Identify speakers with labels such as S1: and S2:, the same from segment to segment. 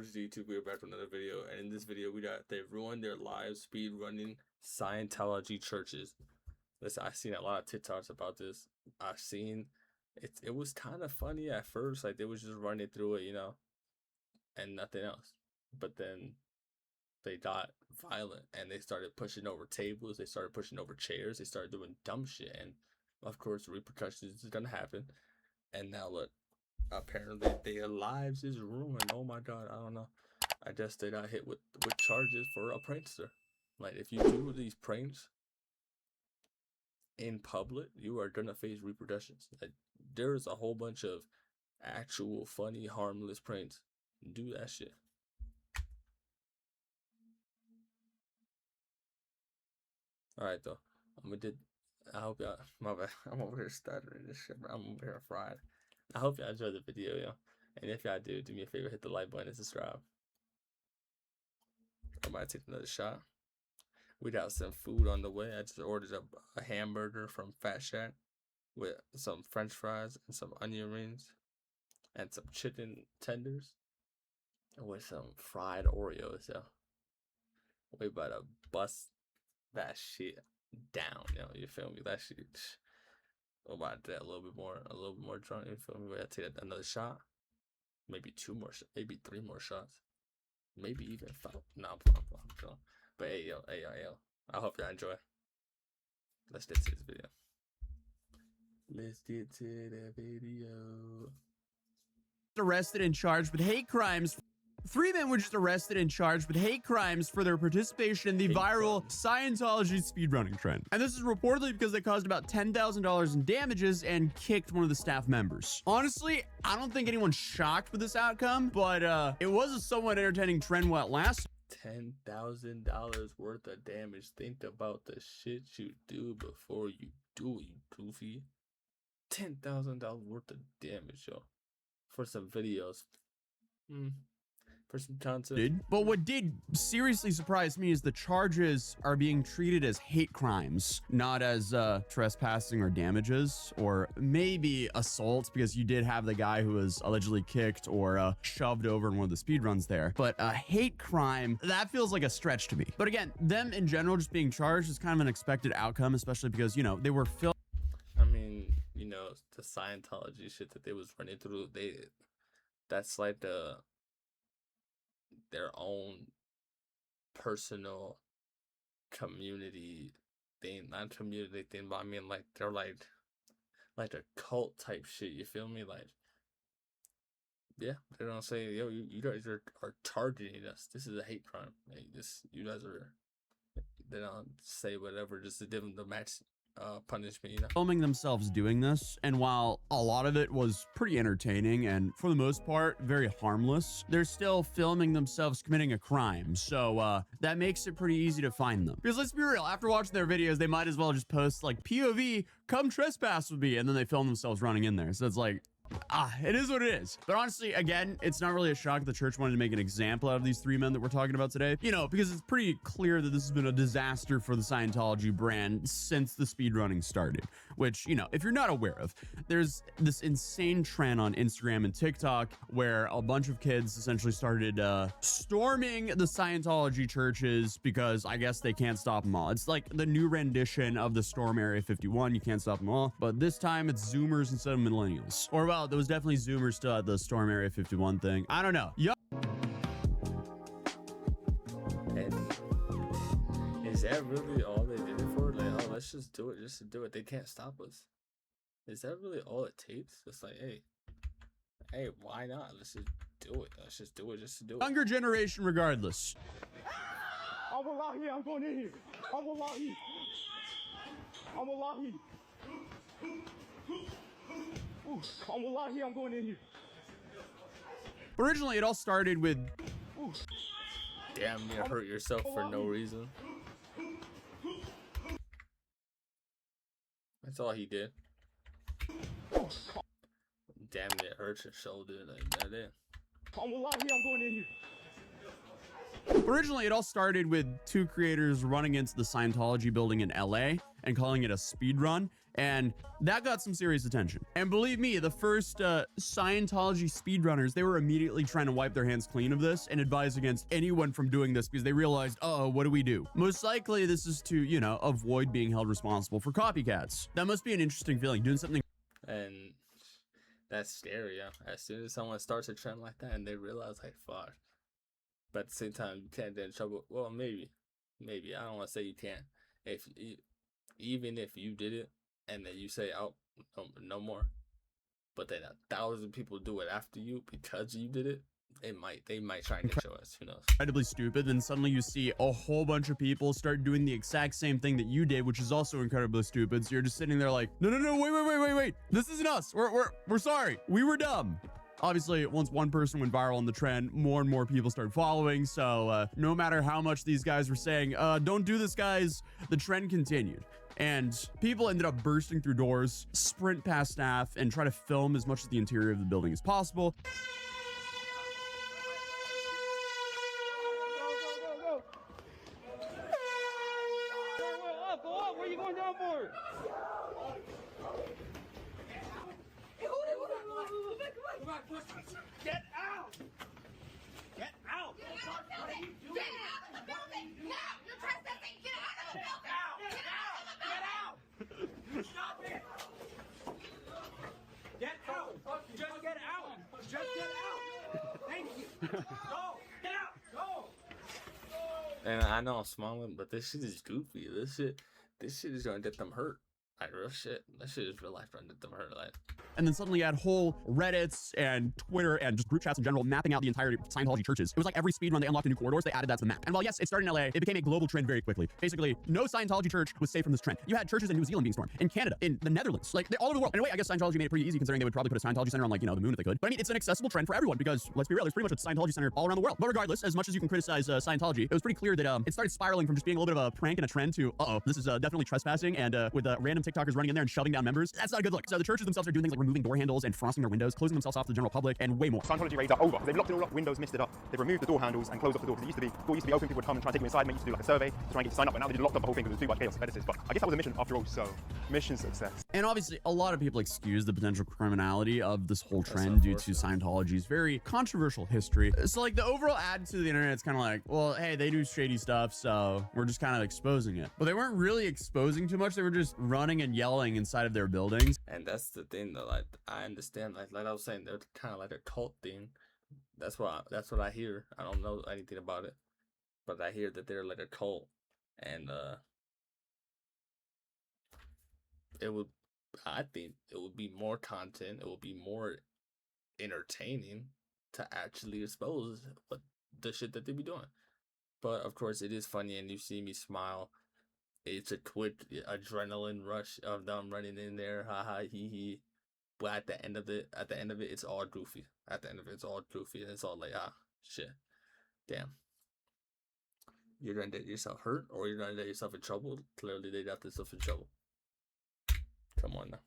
S1: What's YouTube? We're back to another video, and in this video, they ruined their lives speed running Scientology churches. Listen, I've seen a lot of TikToks about this. I've seen it was kind of funny at first, like they was just running through it, and nothing else. But then they got violent and they started pushing over tables, they started pushing over chairs, they started doing dumb shit, and of course, repercussions is gonna happen. And now look. Apparently their lives is ruined. Oh my god, I don't know. I guess they got hit with charges for a prankster. Like, if you do these pranks in public, you are gonna face repercussions. Like, there's a whole bunch of actual funny, harmless pranks. Do that shit. Alright though. I hope y'all, my bad. I'm over here stuttering this shit, bro. I'm over here fried. I hope y'all enjoyed the video, yo. And if y'all do me a favor, hit the like button and subscribe. I might take another shot. We got some food on the way. I just ordered a hamburger from Fat Shack with some french fries and some onion rings and some chicken tenders with some fried Oreos, yo. We about to bust that shit down, yo. You feel me? That shit. About that a little bit more drunk. You feel me? We gotta take another shot, maybe 2 more, maybe 3 more shots, maybe even 5. No, I'm drunk. But hey yo, I hope y'all enjoy. Let's get to this video.
S2: Arrested and charged with hate crimes. 3 men were just arrested and charged with hate crimes for their participation in the viral Scientology speedrunning trend. And this is reportedly because they caused about $10,000 in damages and kicked one of the staff members. Honestly, I don't think anyone's shocked with this outcome, but it was a somewhat entertaining trend while it lasted.
S1: $10,000 worth of damage. Think about the shit you do before you do it, you goofy. $10,000 worth of damage, yo, for some videos. For some content.
S2: But what did seriously surprise me is the charges are being treated as hate crimes, not as trespassing or damages, or maybe assault, because you did have the guy who was allegedly kicked or shoved over in one of the speed runs there. But a hate crime, that feels like a stretch to me. But again, them in general just being charged is kind of an expected outcome, especially because, they were filmed.
S1: I mean, the Scientology shit that they was running through, that's like their own personal community thing, not community thing, but I mean, like, they're like a cult type shit, you feel me? Like, yeah, they don't say, yo, you guys are targeting us, this is a hate crime, like, you guys are, they don't say whatever just to give them the max punishment,
S2: filming themselves doing this, and while a lot of it was pretty entertaining and for the most part very harmless, they're still filming themselves committing a crime, so that makes it pretty easy to find them. Because let's be real, after watching their videos, they might as well just post like, POV, come trespass with me, and then they film themselves running in there. So it's like, it is what it is. But honestly, again, it's not really a shock the church wanted to make an example out of these 3 men that we're talking about today, because it's pretty clear that this has been a disaster for the Scientology brand since the speedrunning started, which, if you're not aware of, there's this insane trend on Instagram and TikTok where a bunch of kids essentially started storming the Scientology churches because I guess they can't stop them all. It's like the new rendition of the Storm Area 51. You can't stop them all, but this time it's Zoomers instead of millennials. Or, well, there was definitely Zoomers still at the Storm Area 51 thing. I don't know.
S1: Is that really all they did it for? Like, oh, let's just do it just to do it. They can't stop us. Is that really all it takes? It's like, hey, why not? Let's just do it. Let's just do it just to do it.
S2: Younger generation, regardless.
S3: I'm going in here. I'm going in here.
S2: Originally, it all started with
S1: damn near hurt yourself for no reason. That's all he did. Damn near hurt your shoulder like that.
S3: I'm going in here.
S2: Originally, it all started with 2 creators running into the Scientology building in LA and calling it a speed run. And that got some serious attention. And believe me, the first Scientology speedrunners, they were immediately trying to wipe their hands clean of this and advise against anyone from doing this because they realized, oh, what do we do? Most likely this is to, you know, avoid being held responsible for copycats. That must be an interesting feeling, doing something.
S1: And that's scary, yeah. As soon as someone starts a trend like that and they realize, like, fuck. But at the same time, you can't get in trouble. Well, maybe. I don't want to say you can't. Even if you did it and then you say, oh, no more, but then 1,000 people do it after you because you did it, they might try and get your ass. Who knows?
S2: Incredibly stupid. Then suddenly you see a whole bunch of people start doing the exact same thing that you did, which is also incredibly stupid. So you're just sitting there like, no, wait. This isn't us. We're sorry. We were dumb. Obviously, once one person went viral on the trend, more and more people started following. So no matter how much these guys were saying, don't do this, guys, the trend continued. And people ended up bursting through doors, sprint past staff, and try to film as much of the interior of the building as possible.
S3: Go up. Where are you going down for? Get out! Get out!
S4: Get out of the building! Now! You're trespassing! Get out of the building! Get out of the building!
S3: Stop it! Get out! Just get out! Just get out! Thank you! Go! Get out! Go!
S1: And I know I'm smiling, but this shit is goofy. This shit is gonna get them hurt. Like, real shit. That shit is real life gonna get them hurt. Like.
S2: And then suddenly you had whole Reddits and Twitter and just group chats in general mapping out the entire Scientology churches. It was like every speedrun they unlocked a new corridors, they added that to the map. And while yes, it started in LA, it became a global trend very quickly. Basically, no Scientology church was safe from this trend. You had churches in New Zealand being stormed, in Canada, in the Netherlands, like all over the world. In a way, I guess Scientology made it pretty easy considering they would probably put a Scientology center on, like, you know, the moon if they could. But I mean, it's an accessible trend for everyone because, let's be real, there's pretty much a Scientology center all around the world. But regardless, as much as you can criticize Scientology, it was pretty clear that it started spiraling from just being a little bit of a prank and a trend to, this is definitely trespassing, and with random TikTokers running in there and shoving down members. That's not a good look. So the churches themselves are doing things like removing door handles and frosting their windows, closing themselves off to the general public, and way more.
S5: Scientology raids are over. They've locked it all up, windows misted up. They've removed the door handles and closed off the door. Because the door used to be open, people would come and try to take you inside, and used to do like a survey to try and get you signed up. But now they just locked up the whole thing because it was too much chaos and editors. But I guess that was a mission after all, so mission success.
S2: And obviously, a lot of people excuse the potential criminality of this whole trend due to Scientology's very controversial history. So like the overall attitude of the internet is kind of like, well, hey, they do shady stuff, so we're just kind of exposing it. But they weren't really exposing too much. They were just running and yelling inside of their buildings.
S1: And that's the thing though, like, I understand, like I was saying, they're kind of like a cult thing. That's what I hear. I don't know anything about it, but I hear that they're like a cult, and I think it would be more content, it would be more entertaining to actually expose what the shit that they be doing. But of course, it is funny, and you see me smile. It's a quick adrenaline rush of them running in there, haha, hee hee. But at the end of it, it's all goofy. At the end of it, it's all goofy, and it's all like, shit, damn. You're gonna get yourself hurt, or you're gonna get yourself in trouble. Clearly, they got themselves in trouble. Come on now.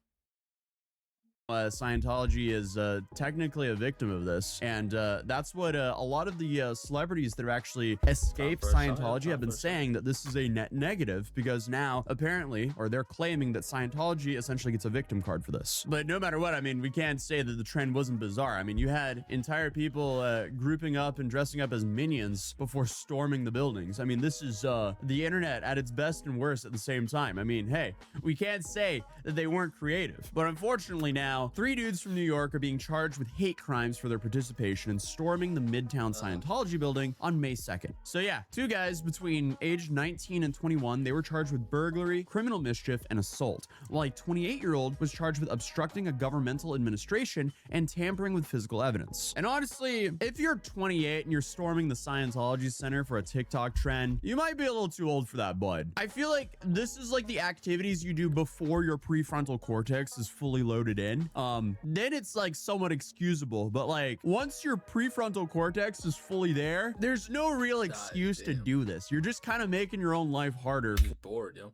S2: Scientology is technically a victim of this, and that's what a lot of the celebrities that have actually escaped Scientology have been saying, that this is a net negative because now apparently, or they're claiming that Scientology essentially gets a victim card for this. But no matter what, I mean, we can't say that the trend wasn't bizarre. I mean, you had entire people grouping up and dressing up as minions before storming the buildings. I mean, this is the internet at its best and worst at the same time. I mean, hey, we can't say that they weren't creative, but unfortunately now 3 dudes from New York are being charged with hate crimes for their participation in storming the Midtown Scientology building on May 2nd. So yeah, 2 guys between age 19 and 21, they were charged with burglary, criminal mischief, and assault, while a 28-year-old was charged with obstructing a governmental administration and tampering with physical evidence. And honestly, if you're 28 and you're storming the Scientology Center for a TikTok trend, you might be a little too old for that, bud. I feel like this is like the activities you do before your prefrontal cortex is fully loaded in. Then it's like somewhat excusable, but like once your prefrontal cortex is fully there, there's no real excuse to do this. You're just kind of making your own life harder.
S1: He's bored, yo.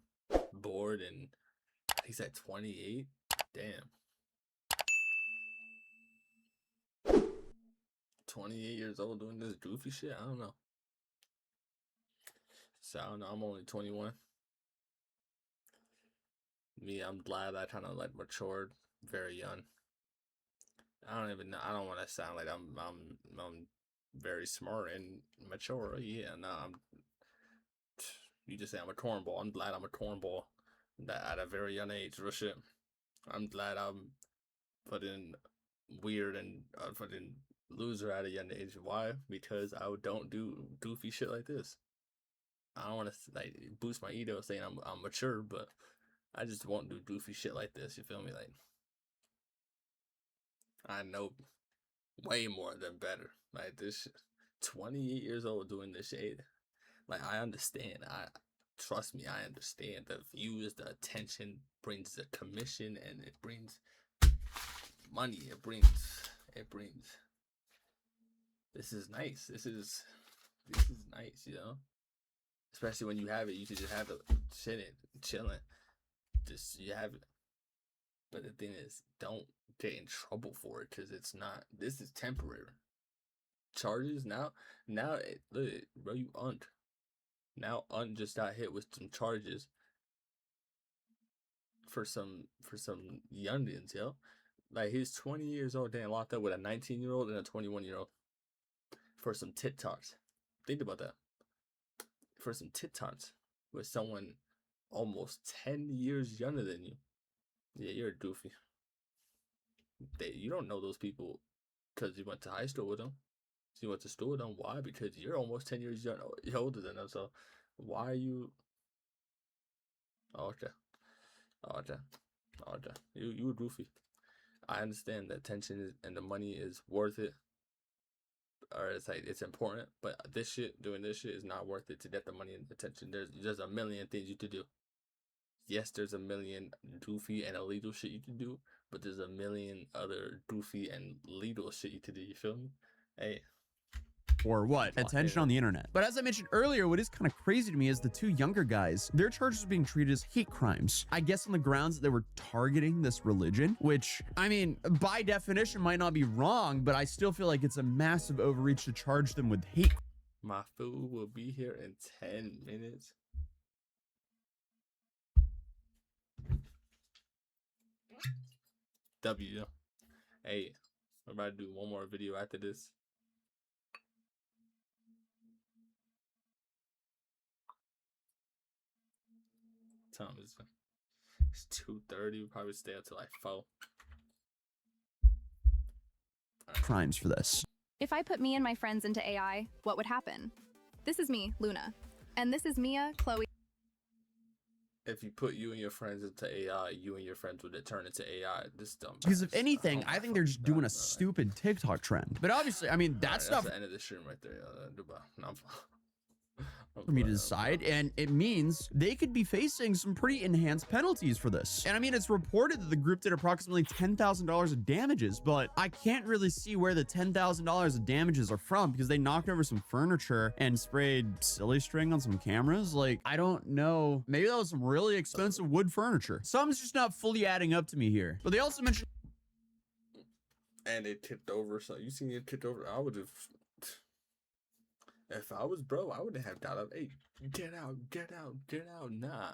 S1: Bored, and he's at 28. Damn. 28 years old doing this goofy shit? I don't know. So I don't know, I'm only 21. Me, I'm glad I kind of like matured very young. I don't even know. I don't want to sound like I'm very smart and mature. Yeah, no, you just say I'm a cornball. I'm glad I'm a cornball. That at a very young age, real shit. I'm glad I'm putting weird and fucking loser at a young age. Why? Because I don't do goofy shit like this. I don't want to like boost my ego saying I'm mature, but I just won't do goofy shit like this. You feel me? Like I know way more than better. Like this, 28 years old doing this shit. Like I understand. I trust me. I understand the views, the attention brings the commission, and it brings money. It brings. This is nice. This is nice. You know, especially when you have it. You should just have it chilling. Just you have it. But the thing is, don't get in trouble for it because it's not. This is temporary. Charges now. Look, bro, you unt. Now unt just got hit with some charges for some youngins, yo. Like he's 20 years old, getting locked up with a 19-year-old and a 21-year-old for some TikToks. Think about that. For some TikToks with someone almost 10 years younger than you. Yeah, you're a goofy. You don't know those people because you went to high school with them. So you went to school with them. Why? Because you're almost 10 years older than them. So why are you? Oh, okay. You a goofy. I understand the attention and the money is worth it, or it's like it's important. But doing this shit is not worth it to get the money and the attention. There's a million things you could do. Yes, there's a million goofy and illegal shit you can do, but there's a million other goofy and legal shit you can do. You feel me? Hey.
S2: Or what? Attention on the internet. But as I mentioned earlier, what is kind of crazy to me is the two younger guys, their charges are being treated as hate crimes. I guess on the grounds that they were targeting this religion, which, I mean, by definition might not be wrong, but I still feel like it's a massive overreach to charge them with hate.
S1: My food will be here in 10 minutes. W. Hey, I'm about to do one more video after this. Time is it's 2:30. We'll probably stay up till like 4.
S2: Crimes for this.
S6: If I put me and my friends into AI, what would happen? This is me, Luna. And this is Mia, Chloe.
S1: If you put you and your friends into AI, you and your friends would turn into AI. This dumb.
S2: Because if anything, I think they're just doing a stupid TikTok trend. But obviously, I mean, that's stuff.
S1: That's the end of the stream right there.
S2: For me to decide, and it means they could be facing some pretty enhanced penalties for this. And I mean, it's reported that the group did approximately $10,000 of damages, but I can't really see where the $10,000 of damages are from because they knocked over some furniture and sprayed silly string on some cameras. Like, I don't know. Maybe that was some really expensive wood furniture. Something's just not fully adding up to me here. But they also mentioned.
S1: And it tipped over. So you seen it tipped over? I would have. If I was bro, I wouldn't have got up. Hey, get out. Nah,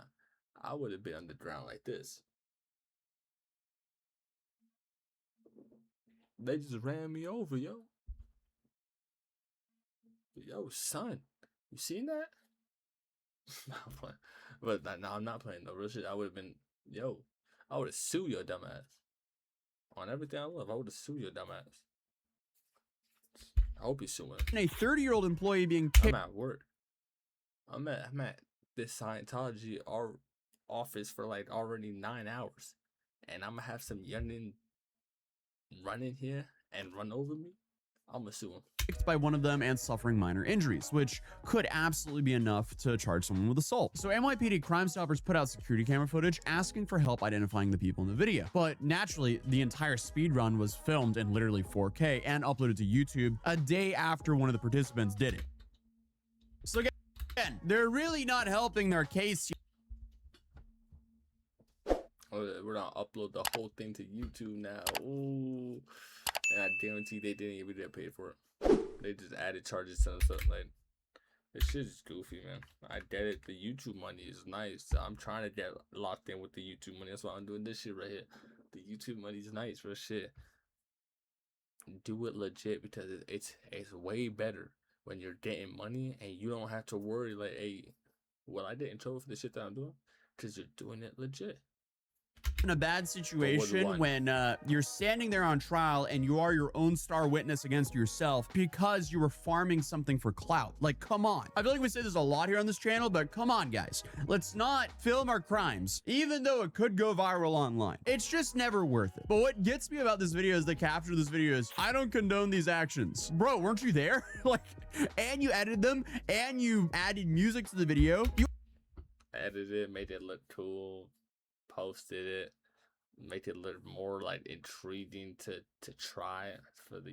S1: I would have been underground like this. They just ran me over, yo. Yo, son, you seen that? But no, I'm not playing no real shit. I would have been, yo, I would have sued your dumb ass. On everything I love, I would have sued your dumb ass. I hope he's suing.
S2: A 30-year-old employee being kicked.
S1: I'm at work. I'm at this Scientology office for like already 9 hours, and I'm gonna have some youngin run in here and run over me. I'm gonna sue him.
S2: By one of them and suffering minor injuries, which could absolutely be enough to charge someone with assault. So NYPD Crime Stoppers put out security camera footage asking for help identifying the people in the video. But naturally, the entire speed run was filmed in literally 4K and uploaded to YouTube a day after one of the participants did it. So again, they're really not helping their case.
S1: We're gonna upload the whole thing to YouTube now. Ooh. And I guarantee they didn't even get paid for it. They just added charges to themselves. Like, This shit is goofy, man. I get it. The YouTube money is nice. I'm trying to get locked in with the YouTube money. That's why I'm doing this shit right here. The YouTube money is nice, for shit. Do it legit, because it's way better when you're getting money and you don't have to worry like, hey, will I get in trouble for the shit that I'm doing? Because you're doing it legit.
S2: In a bad situation when you're standing there on trial and you are your own star witness against yourself because you were farming something for clout. Like, come on. I feel like we say this a lot here on this channel, but come on, guys. Let's not film our crimes, even though it could go viral online. It's just never worth it. But what gets me about this video is the caption of this video is, I don't condone these actions. Bro, weren't you there? Like, and you edited them and you added music to the video. You
S1: edited it, made it look cool, posted it, make it look more like intriguing to try for the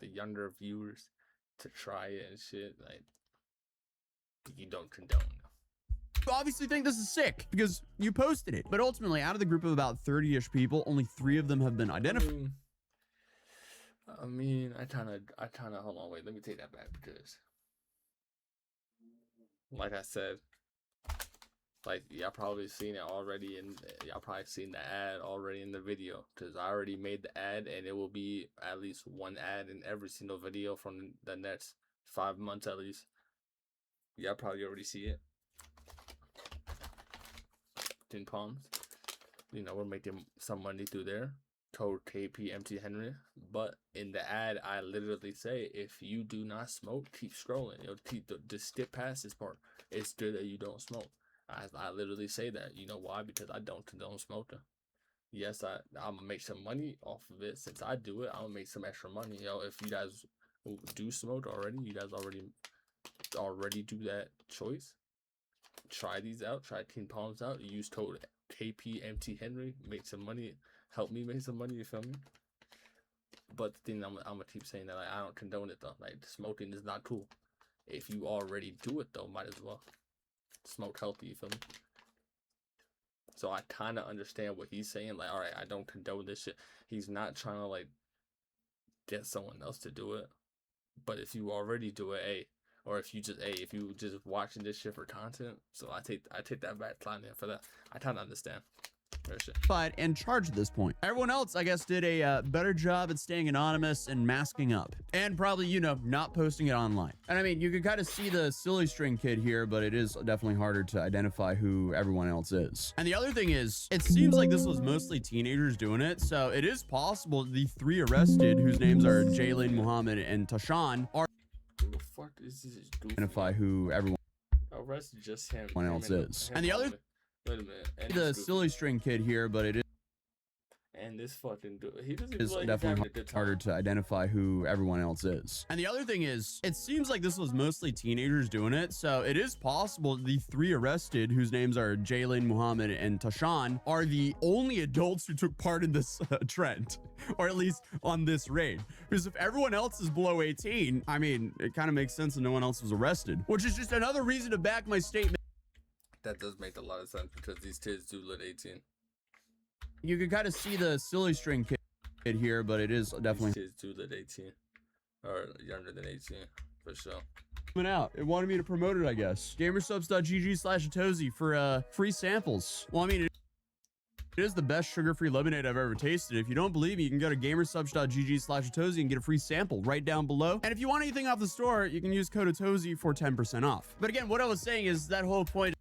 S1: younger viewers to try it and shit. Like, you don't condone.
S2: obviously think this is sick because you posted it, but ultimately out of the group of about 30-ish people, only 3 of them have been identified.
S1: I mean, I kind of hold on, wait, let me take that back, because like I said, like, y'all probably seen it already, and y'all probably seen the ad already in the video, because I already made the ad, and it will be at least one ad in every single video from the next 5 months at least. Y'all probably already see it. 10 palms. You know, we're making some money through there. Code KP MTHenry. But in the ad, I literally say, if you do not smoke, keep scrolling. You'll just skip past this part. It's good that you don't smoke. I literally say that. You know why? Because I don't condone smoking. Yes, I'm gonna make some money off of it. Since I do it, I'm gonna make some extra money. Yo, if you guys do smoke already, you guys already do that choice. Try these out. Try 10 palms out. Use code KPMTHenry. Make some money. Help me make some money. You feel me? But the thing, I'm gonna keep saying that, like, I don't condone it though. Like, smoking is not cool. If you already do it though, might as well smoke healthy. You feel me? So I kind of understand what he's saying. Like, all right, I don't condone this shit. He's not trying to like get someone else to do it. But if you already do it, hey, or if you just watching this shit for content, so I take that back, time in for that. I kind of understand.
S2: But in charge at this point, everyone else, I guess, did a better job at staying anonymous and masking up, and probably, you know, not posting it online. And I mean, you can kind of see the silly string kid here, but it is definitely harder to identify who everyone else is. And the other thing is, it seems like this was mostly teenagers doing it, so it is possible the 3 arrested, whose names are Jalen, Muhammad, and Tashan, are
S1: Who the fuck is this?
S2: identify who everyone
S1: Arrested just him.
S2: else is. And the other,
S1: wait a minute. And
S2: the silly string kid here, but it is.
S1: And this fucking dude, he doesn't
S2: Is
S1: look like
S2: definitely
S1: he's
S2: harder to identify who everyone else is. And the other thing is, it seems like this was mostly teenagers doing it, so it is possible the 3 arrested, whose names are Jalen, Muhammad, and Tashan, are the only adults who took part in this trend, or at least on this raid. Because if everyone else is below 18, I mean, it kind of makes sense that no one else was arrested, which is just another reason to back my statement.
S1: That does make a lot of sense, because these kids do look 18.
S2: You can kind of see the silly string kid here, but it is definitely.
S1: These kids do look 18, or younger than 18, for sure.
S2: Coming out. It wanted me to promote it, I guess. Gamersubs.gg/Atozy for free samples. Well, I mean, it is the best sugar-free lemonade I've ever tasted. If you don't believe me, you can go to gamersubs.gg/Atozy and get a free sample right down below. And if you want anything off the store, you can use code Atozy for 10% off. But again, what I was saying is that whole point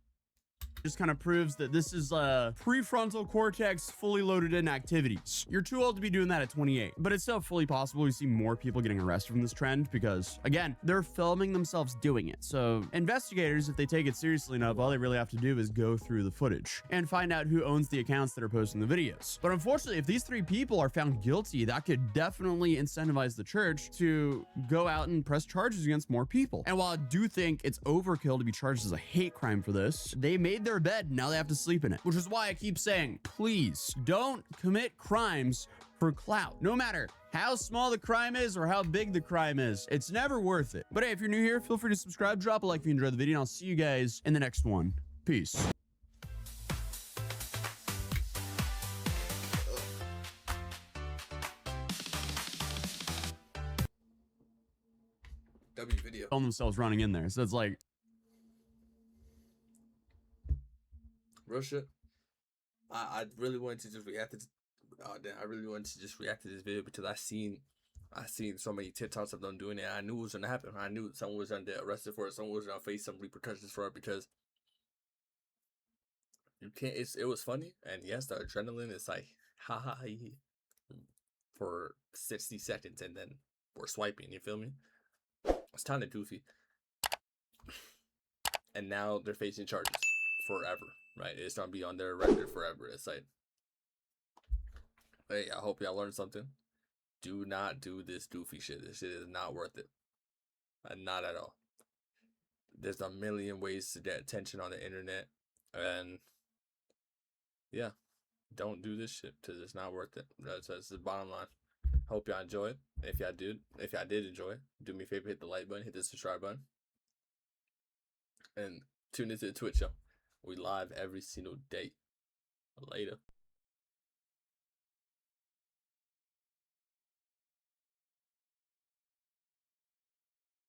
S2: just kind of proves that this is prefrontal cortex fully loaded in activities. You're too old to be doing that at 28, but it's still fully possible we see more people getting arrested from this trend because, again, they're filming themselves doing it. So investigators, if they take it seriously enough, all they really have to do is go through the footage and find out who owns the accounts that are posting the videos. But unfortunately, if these 3 people are found guilty, that could definitely incentivize the church to go out and press charges against more people. And while I do think it's overkill to be charged as a hate crime for this, they made their bed, now they have to sleep in it, which is why I keep saying, please don't commit crimes for clout. No matter how small the crime is or how big the crime is, it's never worth it. But hey, if you're new here, feel free to subscribe, drop a like if you enjoyed the video, and I'll see you guys in the next one. Peace.
S1: W video.
S2: film themselves running in there. So it's like,
S1: Real shit. I really wanted to just react to. I really wanted to just react to this video because I seen so many TikToks of them doing it. I knew it was gonna happen. I knew someone was gonna get arrested for it. Someone was gonna face some repercussions for it because you can't. It was funny, and yes, the adrenaline is like ha ha ha for 60 seconds, and then we're swiping. You feel me? It's kind of goofy. And now they're facing charges forever, right? It's gonna be on their record forever. It's like, hey, I hope y'all learned something. Do not do this goofy shit. This shit is not worth it. Not at all. There's a million ways to get attention on the internet, and yeah, don't do this shit because it's not worth it. That's the bottom line. Hope y'all enjoy it. If y'all did enjoy it, do me a favor, hit the like button, hit the subscribe button, and tune into the Twitch show. We live every single day. Later.